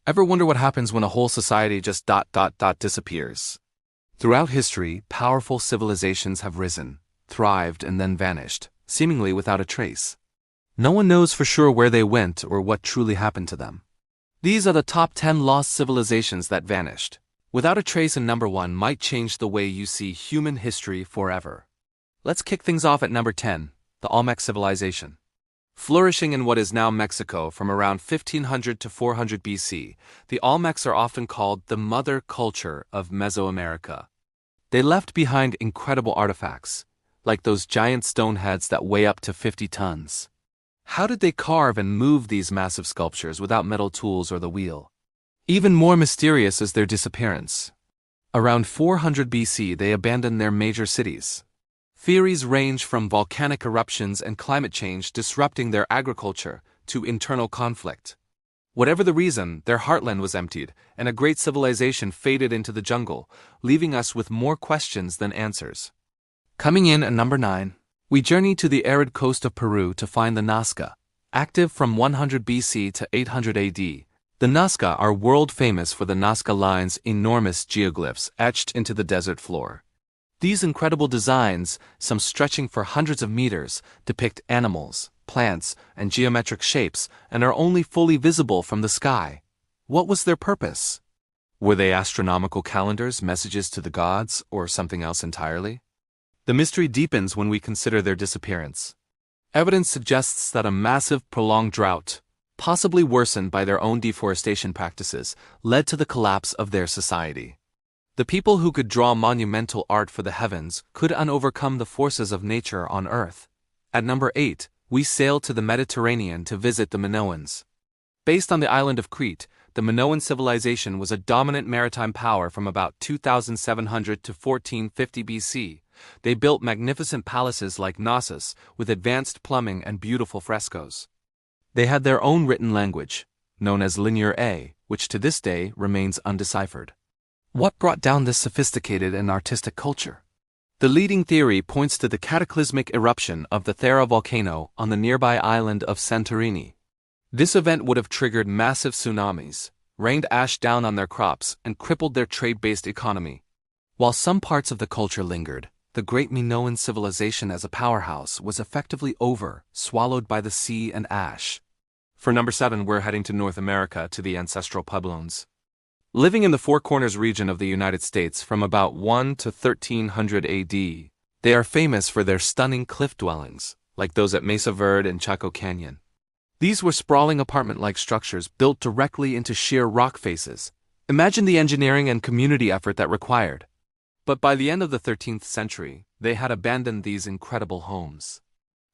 Ever wonder what happens when a whole society just disappears? Throughout history, powerful civilizations have risen, thrived, and then vanished, seemingly without a trace. No one knows for sure where they went or what truly happened to them. These are the top 10 lost civilizations that vanished. Without a trace, and number 1 might change the way you see human history forever. Let's kick things off at number 10, the Olmec civilization. Flourishing in what is now Mexico from around 1500 to 400 BC, the Olmecs are often called the mother culture of Mesoamerica. They left behind incredible artifacts, like those giant stone heads that weigh up to 50 tons. How did they carve and move these massive sculptures without metal tools or the wheel? Even more mysterious is their disappearance. Around 400 BC, they abandoned their major cities. Theories range from volcanic eruptions and climate change disrupting their agriculture to internal conflict. Whatever the reason, their heartland was emptied, and a great civilization faded into the jungle, leaving us with more questions than answers. Coming in at number 9, we journey to the arid coast of Peru to find the Nazca. Active from 100 BC to 800 AD, the Nazca are world famous for the Nazca Line's enormous geoglyphs etched into the desert floor. These incredible designs, some stretching for hundreds of meters, depict animals, plants, and geometric shapes and are only fully visible from the sky. What was their purpose? Were they astronomical calendars, messages to the gods, or something else entirely? The mystery deepens when we consider their disappearance. Evidence suggests that a massive, prolonged drought, possibly worsened by their own deforestation practices, led to the collapse of their society. The people who could draw monumental art for the heavens could overcome the forces of nature on Earth. At number 8, we sail to the Mediterranean to visit the Minoans. Based on the island of Crete, the Minoan civilization was a dominant maritime power from about 2700 to 1450 BC. They built magnificent palaces like Knossos, with advanced plumbing and beautiful frescoes. They had their own written language, known as Linear A, which to this day remains undeciphered. What brought down this sophisticated and artistic culture? The leading theory points to the cataclysmic eruption of the Thera volcano on the nearby island of Santorini. This event would have triggered massive tsunamis, rained ash down on their crops, and crippled their trade-based economy. While some parts of the culture lingered, the great Minoan civilization as a powerhouse was effectively swallowed by the sea and ash. For number 7, we're heading to North America to the ancestral Puebloans. Living in the Four Corners region of the United States from about 1 to 1300 AD, they are famous for their stunning cliff dwellings, like those at Mesa Verde and Chaco Canyon. These were sprawling apartment-like structures built directly into sheer rock faces. Imagine the engineering and community effort that required. But by the end of the 13th century, they had abandoned these incredible homes.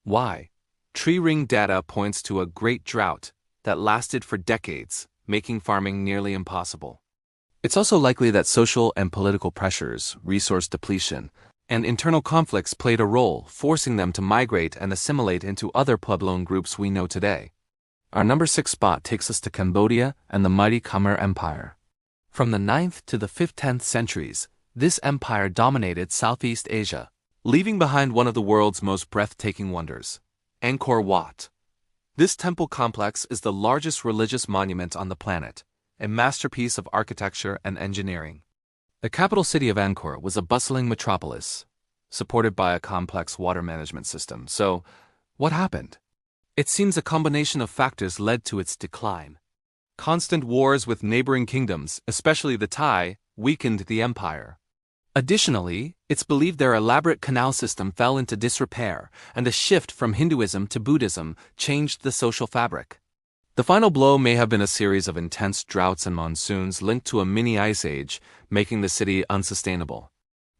Why? Tree ring data points to a great drought that lasted for decades, making farming nearly impossible. It's also likely that social and political pressures, resource depletion, and internal conflicts played a role, forcing them to migrate and assimilate into other Puebloan groups we know today. Our number 6 spot takes us to Cambodia and the mighty Khmer Empire. From the 9th to the 10th centuries, this empire dominated Southeast Asia, leaving behind one of the world's most breathtaking wonders, Angkor Wat. This temple complex is the largest religious monument on the planet, a masterpiece of architecture and engineering. The capital city of Angkor was a bustling metropolis, supported by a complex water management system. So, what happened? It seems a combination of factors led to its decline. Constant wars with neighboring kingdoms, especially the Thai, weakened the empire. Additionally, it's believed their elaborate canal system fell into disrepair, and a shift from Hinduism to Buddhism changed the social fabric. The final blow may have been a series of intense droughts and monsoons linked to a mini ice age, making the city unsustainable.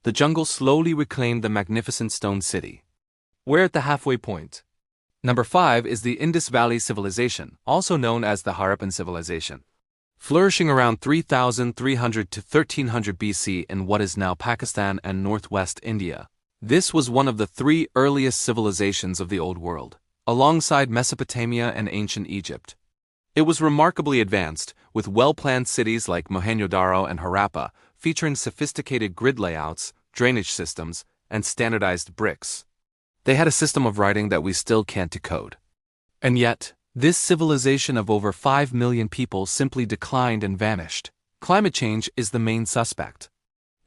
The jungle slowly reclaimed the magnificent stone city. We're at the halfway point. Number 5 is the Indus Valley Civilization, also known as the Harappan Civilization. Flourishing around 3300 to 1300 BC in what is now Pakistan and northwest India. This was one of the 3 earliest civilizations of the Old World, alongside Mesopotamia and ancient Egypt. It was remarkably advanced, with well-planned cities like Mohenjo-daro and Harappa, featuring sophisticated grid layouts, drainage systems, and standardized bricks. They had a system of writing that we still can't decode. And yet, This civilization of over 5 million people simply declined and vanished. Climate change is the main suspect.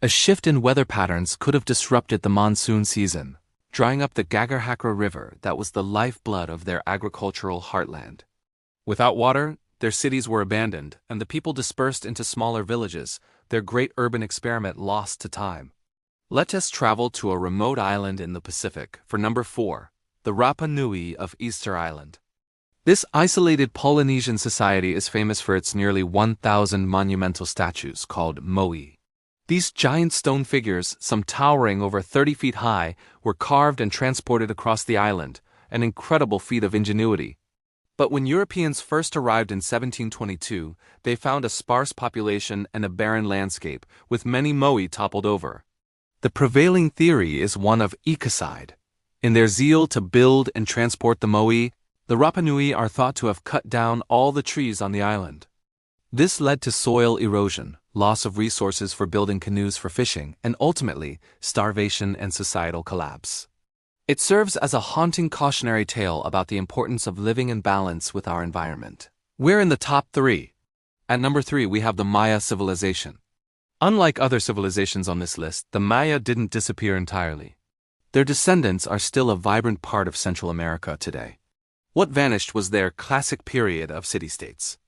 A shift in weather patterns could have disrupted the monsoon season, drying up the Gagarhakra River that was the lifeblood of their agricultural heartland. Without water, their cities were abandoned, and the people dispersed into smaller villages, their great urban experiment lost to time. Let us travel to a remote island in the Pacific for number 4, the Rapa Nui of Easter Island. This isolated Polynesian society is famous for its nearly 1,000 monumental statues called moai. These giant stone figures, some towering over 30 feet high, were carved and transported across the island, an incredible feat of ingenuity. But when Europeans first arrived in 1722, they found a sparse population and a barren landscape, with many moai toppled over. The prevailing theory is one of ecocide. In their zeal to build and transport the moai, the Rapa Nui are thought to have cut down all the trees on the island. This led to soil erosion, loss of resources for building canoes for fishing, and ultimately, starvation and societal collapse. It serves as a haunting cautionary tale about the importance of living in balance with our environment. We're in the top 3. At number 3, we have the Maya civilization. Unlike other civilizations on this list, the Maya didn't disappear entirely. Their descendants are still a vibrant part of Central America today. What vanished was their classic period of city-states.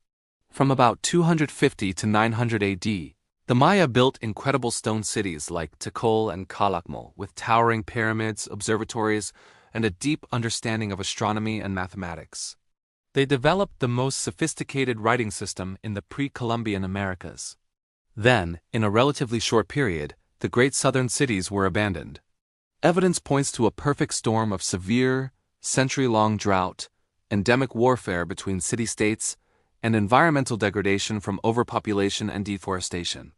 From about 250 to 900 AD, the Maya built incredible stone cities like Tikal and Calakmul, with towering pyramids, observatories, and a deep understanding of astronomy and mathematics. They developed the most sophisticated writing system in the pre-Columbian Americas. Then, in a relatively short period, the great southern cities were abandoned. Evidence points to a perfect storm of severe, century-long drought, endemic warfare between city-states, and environmental degradation from overpopulation and deforestation.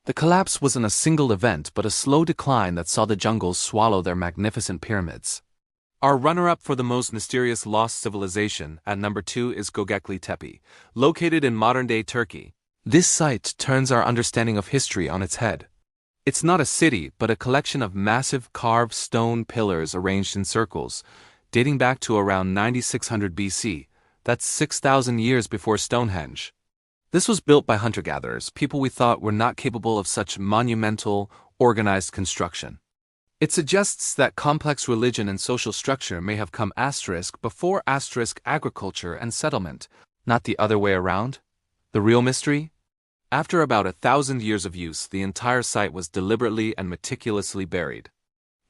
The collapse wasn't a single event but a slow decline that saw the jungles swallow their magnificent pyramids. Our runner-up for the most mysterious lost civilization at number 2 is Göbekli Tepe, located in modern-day Turkey. This site turns our understanding of history on its head. It's not a city but a collection of massive carved stone pillars arranged in circles, dating back to around 9600 BC. That's 6,000 years before Stonehenge. This was built by hunter-gatherers, people we thought were not capable of such monumental, organized construction. It suggests that complex religion and social structure may have come before agriculture and settlement, not the other way around. The real mystery? After about 1,000 years of use, the entire site was deliberately and meticulously buried.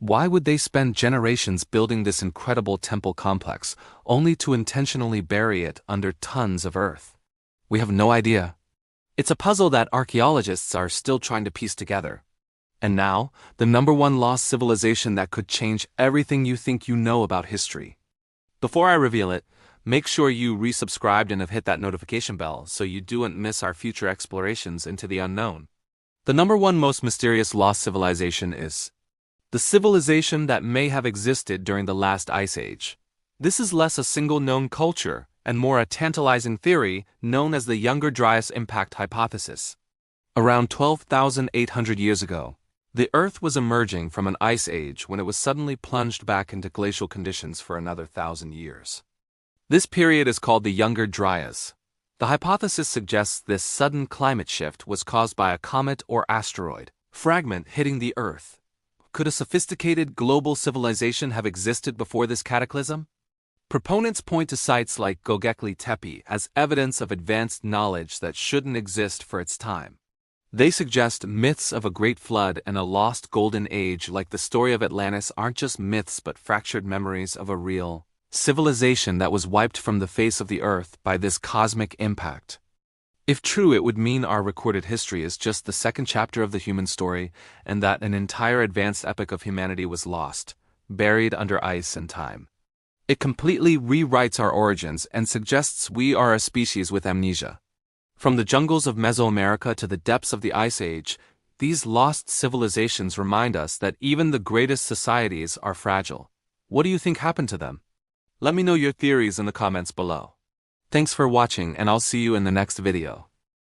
Why would they spend generations building this incredible temple complex, only to intentionally bury it under tons of earth? We have no idea. It's a puzzle that archaeologists are still trying to piece together. And now, the number 1 lost civilization that could change everything you think you know about history. Before I reveal it, make sure you resubscribed and have hit that notification bell so you don't miss our future explorations into the unknown. The number 1 most mysterious lost civilization is the civilization that may have existed during the last ice age. This is less a single known culture and more a tantalizing theory known as the Younger Dryas impact hypothesis. Around 12,800 years ago, the Earth was emerging from an ice age when it was suddenly plunged back into glacial conditions for another 1,000 years. This period is called the Younger Dryas. The hypothesis suggests this sudden climate shift was caused by a comet or asteroid fragment hitting the Earth. Could a sophisticated global civilization have existed before this cataclysm? Proponents point to sites like Göbekli Tepe as evidence of advanced knowledge that shouldn't exist for its time. They suggest myths of a great flood and a lost golden age like the story of Atlantis aren't just myths but fractured memories of a real civilization that was wiped from the face of the earth by this cosmic impact. If true, it would mean our recorded history is just the second chapter of the human story and that an entire advanced epic of humanity was lost, buried under ice and time. It completely rewrites our origins and suggests we are a species with amnesia. From the jungles of Mesoamerica to the depths of the Ice Age, these lost civilizations remind us that even the greatest societies are fragile. What do you think happened to them? Let me know your theories in the comments below. Thanks for watching, and I'll see you in the next video.